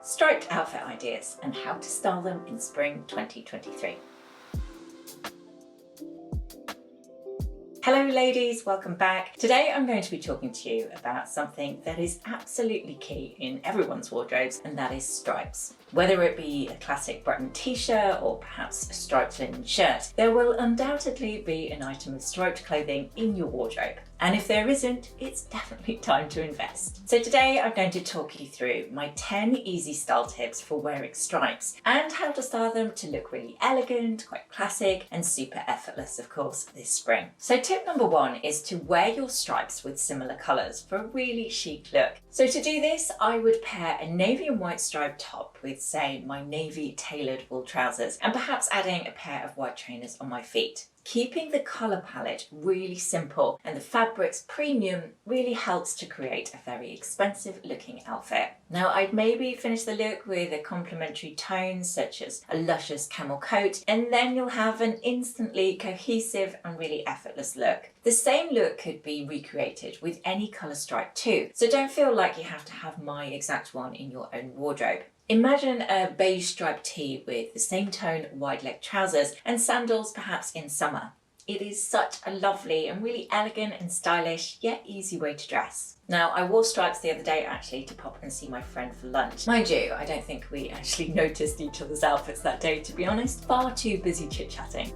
Striped outfit ideas and how to style them in spring 2023. Hello ladies, welcome back. Today I'm going to be talking to you about something that is absolutely key in everyone's wardrobes, and that is stripes. Whether it be a classic Breton t-shirt or perhaps a striped linen shirt, there will undoubtedly be an item of striped clothing in your wardrobe. And if there isn't, it's definitely time to invest. So today I'm going to talk you through my 10 easy style tips for wearing stripes and how to style them to look really elegant, quite classic, and super effortless, of course, this spring. So tip number one is to wear your stripes with similar colours for a really chic look. So to do this, I would pair a navy and white striped top with, say, my navy tailored wool trousers, and perhaps adding a pair of white trainers on my feet. Keeping the colour palette really simple and the fabrics premium really helps to create a very expensive looking outfit. Now I'd maybe finish the look with a complementary tone such as a luscious camel coat, and then you'll have an instantly cohesive and really effortless look. The same look could be recreated with any colour stripe too, so don't feel like you have to have my exact one in your own wardrobe. Imagine a beige striped tee with the same tone wide leg trousers and sandals perhaps in summer. It is such a lovely and really elegant and stylish yet easy way to dress. Now I wore stripes the other day actually to pop and see my friend for lunch. Mind you, I don't think we actually noticed each other's outfits that day, to be honest, far too busy chit-chatting.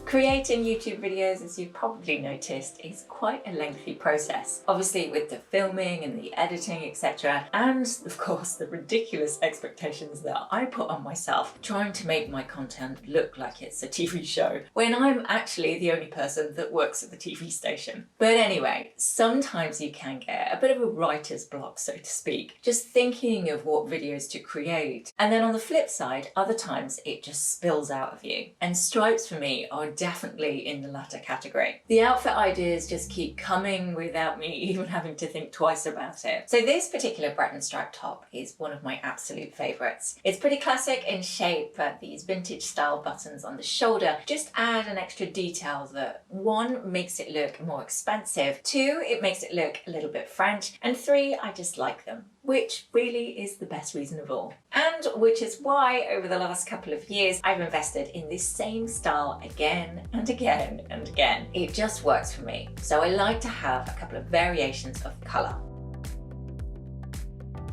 Creating YouTube videos, as you've probably noticed, is quite a lengthy process. Obviously with the filming and the editing, etc. And of course the ridiculous expectations that I put on myself, trying to make my content look like it's a TV show, when I'm actually the only person that works at the TV station. But anyway, sometimes you can get a bit of a writer's block, so to speak, just thinking of what videos to create. And then on the flip side, other times it just spills out of you. And stripes for me are definitely in the latter category. The outfit ideas just keep coming without me even having to think twice about it. So this particular Breton striped top is one of my absolute favourites. It's pretty classic in shape, but these vintage style buttons on the shoulder just add an extra detail that, one, makes it look more expensive, two, it makes it look a little bit French, and three, I just like them, which really is the best reason of all. And which is why over the last couple of years I've invested in this same style again and again and again. It just works for me. So I like to have a couple of variations of colour.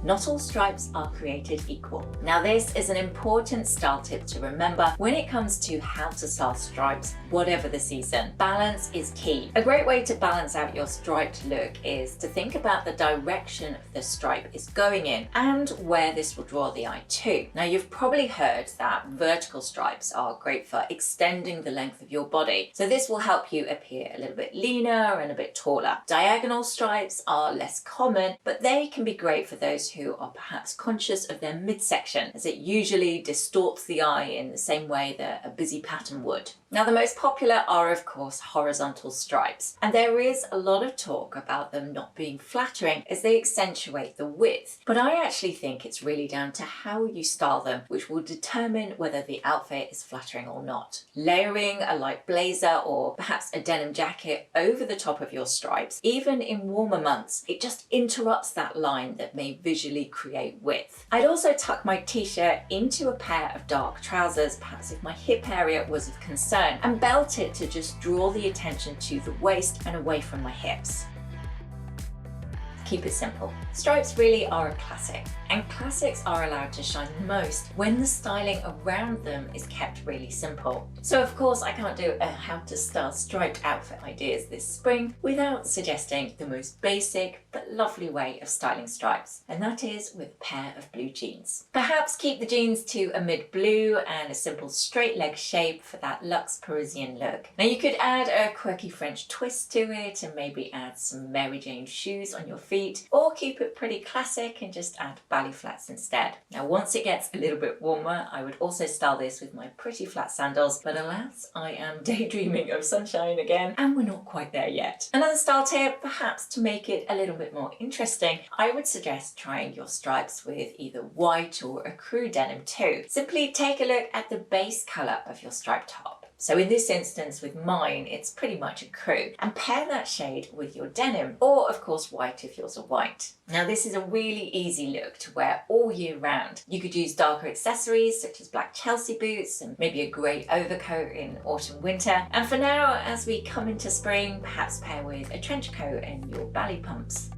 Not all stripes are created equal. Now this is an important style tip to remember when it comes to how to style stripes, whatever the season. Balance is key. A great way to balance out your striped look is to think about the direction the stripe is going in and where this will draw the eye to. Now you've probably heard that vertical stripes are great for extending the length of your body, so this will help you appear a little bit leaner and a bit taller. Diagonal stripes are less common, but they can be great for those who are perhaps conscious of their midsection, as it usually distorts the eye in the same way that a busy pattern would. Now the most popular are of course horizontal stripes, and there is a lot of talk about them not being flattering as they accentuate the width, but I actually think it's really down to how you style them which will determine whether the outfit is flattering or not. Layering a light blazer or perhaps a denim jacket over the top of your stripes, even in warmer months, it just interrupts that line that may visually create width. I'd also tuck my t-shirt into a pair of dark trousers, perhaps if my hip area was of concern, and belt it to just draw the attention to the waist and away from my hips. Keep it simple. Stripes really are a classic, and classics are allowed to shine most when the styling around them is kept really simple. So of course I can't do a how to style striped outfit ideas this spring without suggesting the most basic but lovely way of styling stripes, and that is with a pair of blue jeans. Perhaps keep the jeans to a mid blue and a simple straight leg shape for that luxe Parisian look. Now you could add a quirky French twist to it and maybe add some Mary Jane shoes on your feet, or keep it pretty classic and just add ballet flats instead. Now once it gets a little bit warmer, I would also style this with my pretty flat sandals, but alas, I am daydreaming of sunshine again and we're not quite there yet. Another style tip, perhaps to make it a little bit more interesting, I would suggest trying your stripes with either white or a crew denim too. Simply take a look at the base colour of your striped top. So in this instance with mine, it's pretty much a crew. And pair that shade with your denim, or of course white if yours are white. Now this is a really easy look to wear all year round. You could use darker accessories such as black Chelsea boots and maybe a grey overcoat in autumn winter. And for now, as we come into spring, perhaps pair with a trench coat and your ballet pumps.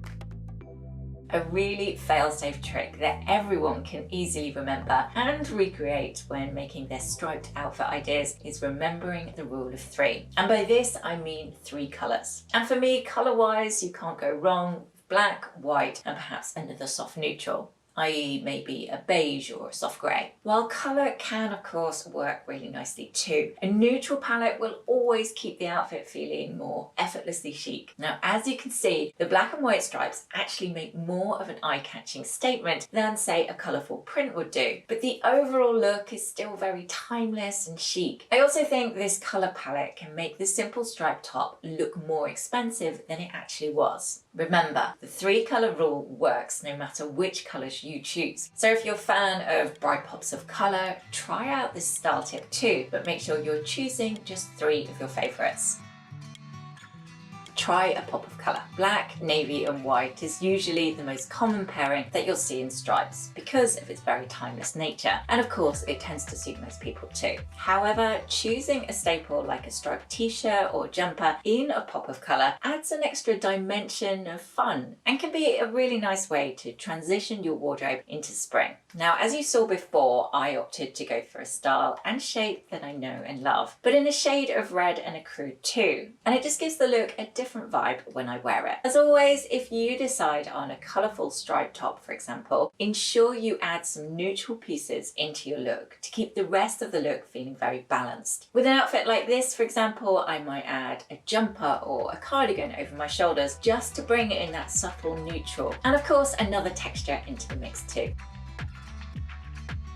A really fail-safe trick that everyone can easily remember and recreate when making their striped outfit ideas is remembering the rule of 3. And by this, I mean 3 colours. And for me, colour-wise, you can't go wrong with black, white, and perhaps another soft neutral, i.e. maybe a beige or a soft grey. While colour can of course work really nicely too, a neutral palette will always keep the outfit feeling more effortlessly chic. Now as you can see, the black and white stripes actually make more of an eye-catching statement than say a colourful print would do, but the overall look is still very timeless and chic. I also think this colour palette can make the simple striped top look more expensive than it actually was. Remember, the 3 colour rule works no matter which colours you choose. So if you're a fan of bright pops of colour, try out this style tip too, but make sure you're choosing just 3 of your favourites. Try a pop of colour. Black, navy and white is usually the most common pairing that you'll see in stripes because of its very timeless nature, and of course it tends to suit most people too. However, choosing a staple like a striped t-shirt or jumper in a pop of colour adds an extra dimension of fun and can be a really nice way to transition your wardrobe into spring. Now as you saw before, I opted to go for a style and shape that I know and love, but in a shade of red and a crude too, and it just gives the look a different vibe when I wear it. As always, if you decide on a colourful striped top, for example, ensure you add some neutral pieces into your look to keep the rest of the look feeling very balanced. With an outfit like this, for example, I might add a jumper or a cardigan over my shoulders just to bring in that subtle neutral, and of course another texture into the mix too.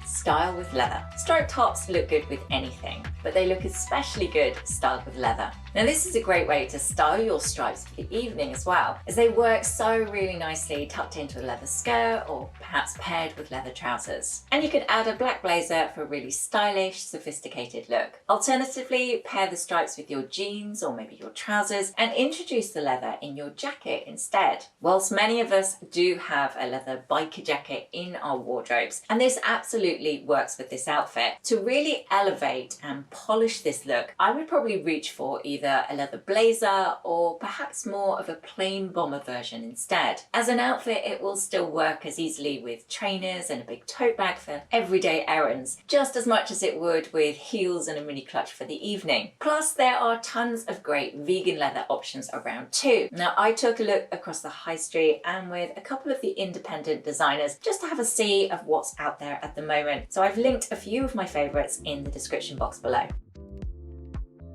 Style with leather. Striped tops look good with anything, but they look especially good styled with leather. Now this is a great way to style your stripes for the evening as well, as they work so really nicely tucked into a leather skirt or perhaps paired with leather trousers. And you could add a black blazer for a really stylish, sophisticated look. Alternatively, pair the stripes with your jeans or maybe your trousers and introduce the leather in your jacket instead. Whilst many of us do have a leather biker jacket in our wardrobes, and this absolutely works with this outfit, to really elevate and polish this look, I would probably reach for either a leather blazer or perhaps more of a plain bomber version instead. As an outfit, it will still work as easily with trainers and a big tote bag for everyday errands, just as much as it would with heels and a mini clutch for the evening. Plus, there are tons of great vegan leather options around too. Now, I took a look across the high street and with a couple of the independent designers just to have a see of what's out there at the moment. So I've linked a few of my favourites in the description box below.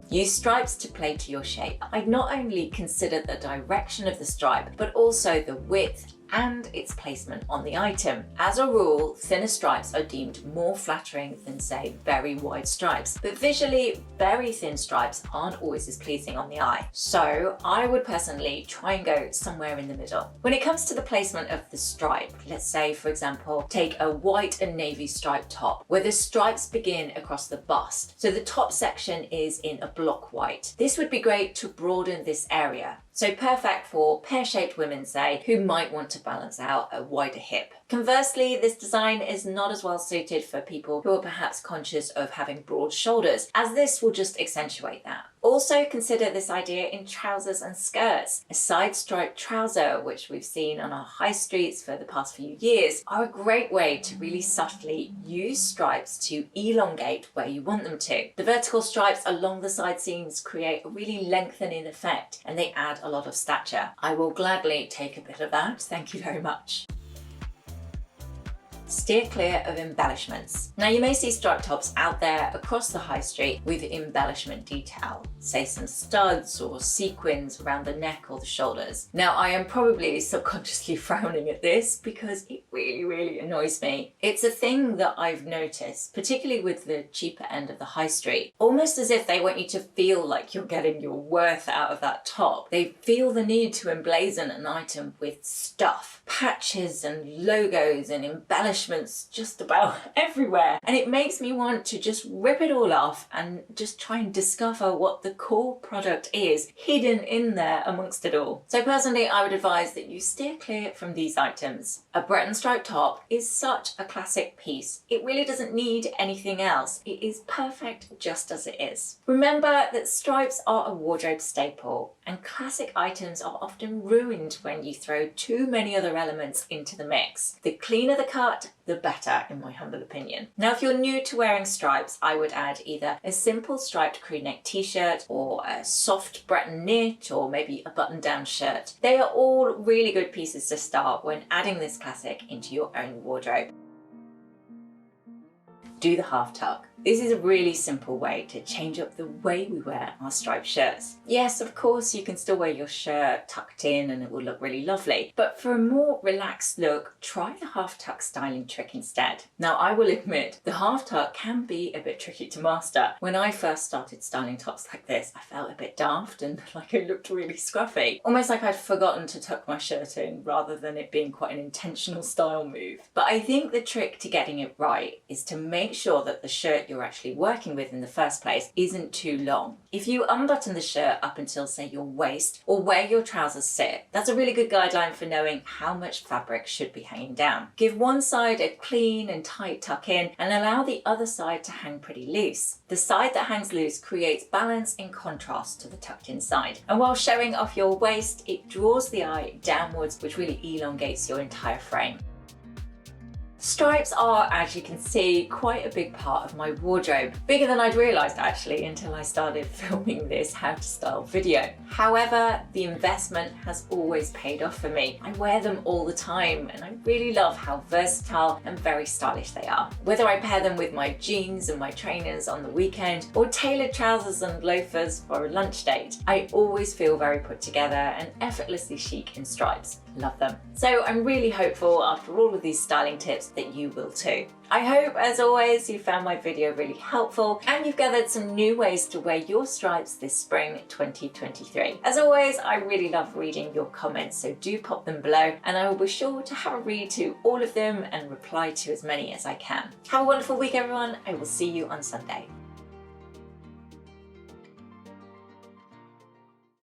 Use stripes to play to your shape. I'd not only consider the direction of the stripe, but also the width and its placement on the item. As a rule, thinner stripes are deemed more flattering than, say, very wide stripes, but visually, very thin stripes aren't always as pleasing on the eye. So I would personally try and go somewhere in the middle. When it comes to the placement of the stripe, let's say, for example, take a white and navy striped top, where the stripes begin across the bust. So the top section is in a block white. This would be great to broaden this area. So perfect for pear-shaped women, say, who might want to balance out a wider hip. Conversely, this design is not as well suited for people who are perhaps conscious of having broad shoulders, as this will just accentuate that. Also consider this idea in trousers and skirts. A side striped trouser, which we've seen on our high streets for the past few years, are a great way to really subtly use stripes to elongate where you want them to. The vertical stripes along the side seams create a really lengthening effect, and they add a lot of stature. I will gladly take a bit of that, thank you very much. Steer clear of embellishments. Now you may see striped tops out there across the high street with embellishment detail, say some studs or sequins around the neck or the shoulders. Now I am probably subconsciously frowning at this because it really annoys me. It's a thing that I've noticed, particularly with the cheaper end of the high street, almost as if they want you to feel like you're getting your worth out of that top. They feel the need to emblazon an item with stuff, patches and logos and embellishments embellishments just about everywhere, and it makes me want to just rip it all off and just try and discover what the core product is hidden in there amongst it all. So personally, I would advise that you steer clear from these items. A Breton striped top is such a classic piece. It really doesn't need anything else. It is perfect just as it is. Remember that stripes are a wardrobe staple, and classic items are often ruined when you throw too many other elements into the mix. The cleaner the cut, the better, in my humble opinion. Now, if you're new to wearing stripes, I would add either a simple striped crew neck t-shirt or a soft Breton knit or maybe a button-down shirt. They are all really good pieces to start when adding this classic into your own wardrobe. Do the half tuck. This is a really simple way to change up the way we wear our striped shirts. Yes, of course, you can still wear your shirt tucked in and it will look really lovely, but for a more relaxed look, try the half tuck styling trick instead. Now, I will admit, the half tuck can be a bit tricky to master. When I first started styling tops like this, I felt a bit daft and like I looked really scruffy. Almost like I'd forgotten to tuck my shirt in rather than it being quite an intentional style move. But I think the trick to getting it right is to make sure that the shirt you're actually working with in the first place isn't too long. If you unbutton the shirt up until, say, your waist or where your trousers sit, that's a really good guideline for knowing how much fabric should be hanging down. Give one side a clean and tight tuck in and allow the other side to hang pretty loose. The side that hangs loose creates balance in contrast to the tucked in side. And while showing off your waist, it draws the eye downwards, which really elongates your entire frame. Stripes are, as you can see, quite a big part of my wardrobe. Bigger than I'd realised actually until I started filming this how to style video. However, the investment has always paid off for me. I wear them all the time and I really love how versatile and very stylish they are. Whether I pair them with my jeans and my trainers on the weekend or tailored trousers and loafers for a lunch date, I always feel very put together and effortlessly chic in stripes. Love them. So I'm really hopeful after all of these styling tips that you will too. I hope, as always, you found my video really helpful and you've gathered some new ways to wear your stripes this spring 2023. As always, I really love reading your comments, so do pop them below and I will be sure to have a read to all of them and reply to as many as I can. Have a wonderful week, everyone. I will see you on Sunday.